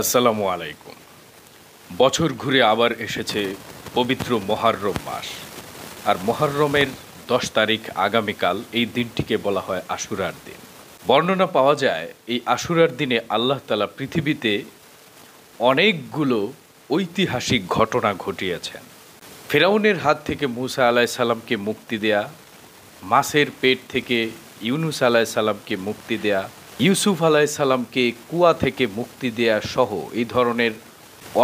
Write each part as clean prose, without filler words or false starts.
আসসালামু আলাইকুম। বছর ঘুরে আবার এসেছে পবিত্র মুহররম মাস। আর মুহররমের 10 তারিখ আগামীকাল এই দিনটিকে বলা হয় আশুরার দিন। বর্ণনা পাওয়া যায় এই আশুরার দিনে আল্লাহ তাআলা পৃথিবীতে অনেকগুলো ঐতিহাসিক ঘটনা ঘটিয়েছেন। ফেরাউনের হাত থেকে মূসা আলাইহিস সালামকে মুক্তি দেয়া, মাছের পেট থেকে ইউনুস আলাইহিস সালামকে মুক্তি দেয়া, ইউসুফ আলাইহিস সালামকে কুয়া থেকে মুক্তি দেয়া সহ এই ধরনের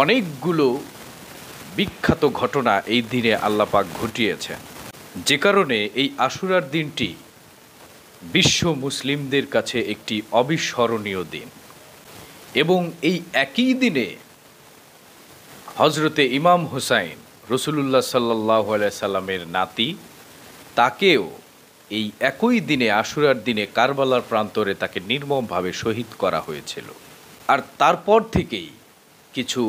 অনেকগুলো বিখ্যাত ঘটনা এই দিনে আল্লাহ পাক ঘটিয়েছেন, যে কারণে এই আশুরার দিনটি বিশ্ব মুসলিমদের কাছে একটি অবিস্মরণীয় দিন। এবং এই একই দিনে হজরতে ইমাম হুসাইন রসুলুল্লাহ সাল্লাল্লাহু আলাইহি সাল্লামের নাতি, তাকেও এই একই দিনে আশুরার দিনে কারবালার প্রান্তরে তাকে নির্মমভাবে শহীদ করা হয়েছিল। আর তারপর থেকেই কিছু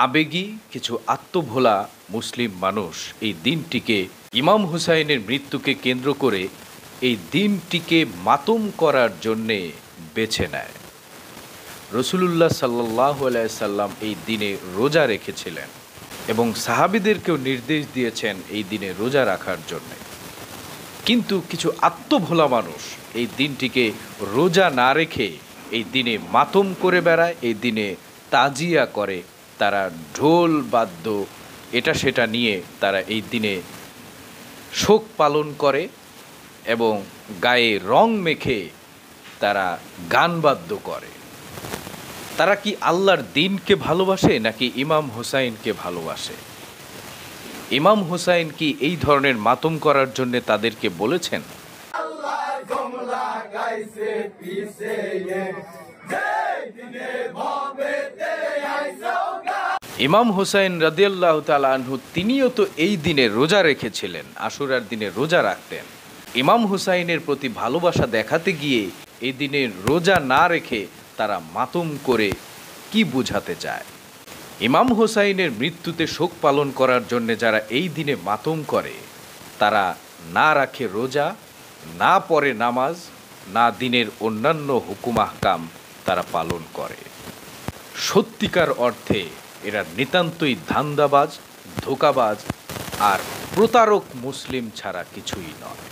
আবেগী, কিছু আত্মভোলা মুসলিম মানুষ এই দিনটিকে, ইমাম হুসাইনের মৃত্যুকে কেন্দ্র করে এই দিনটিকে মাতম করার জন্যে বেছে নেয়। রসুলুল্লাহ সাল্লাল্লাহু আলাইহি সাল্লাম এই দিনে রোজা রেখেছিলেন এবং সাহাবীদেরকেও নির্দেশ দিয়েছেন এই দিনে রোজা রাখার জন্যে। কিন্তু কিছু আত্মভোলা মানুষ এই দিনটিকে রোজা না রেখে এই দিনে মাতম করে বেড়ায়, এই দিনে তাজিয়া করে, তারা ঢোল বাদ্য এটা সেটা নিয়ে তারা এই দিনে শোক পালন করে এবং গায়ে রং মেখে তারা গান বাদ্য করে। তারা কি আল্লাহর দিনকে ভালোবাসে নাকি ইমাম হুসাইনকে ভালোবাসে? ইমাম হুসাইন কি এই ধরনের মাতম করার জন্য তাদেরকে বলেছেন? ইমাম হুসাইন রাদিয়াল্লাহু তাআলা আনহু তিনিও তো এই দিনে রোজা রেখেছিলেন, আশুরার দিনে রোজা রাখতেন। ইমাম হুসাইনের প্রতি ভালোবাসা দেখাতে গিয়ে এই দিনে রোজা না রেখে তারা মাতম করে কি বোঝাতে চায়? ইমাম হুসাইনের মৃত্যুতে শোক পালন করার জন্য যারা এই দিনে মাতম করে, তারা না রাখে রোজা, না পড়ে নামাজ, না দিনের অন্যান্য হুকুম আহকাম তারা পালন করে। সত্যিকার অর্থে এরা নিতান্তই ধান্দাবাজ, ধোঁকাবাজ আর প্রতারক মুসলিম ছাড়া কিছুই নয়।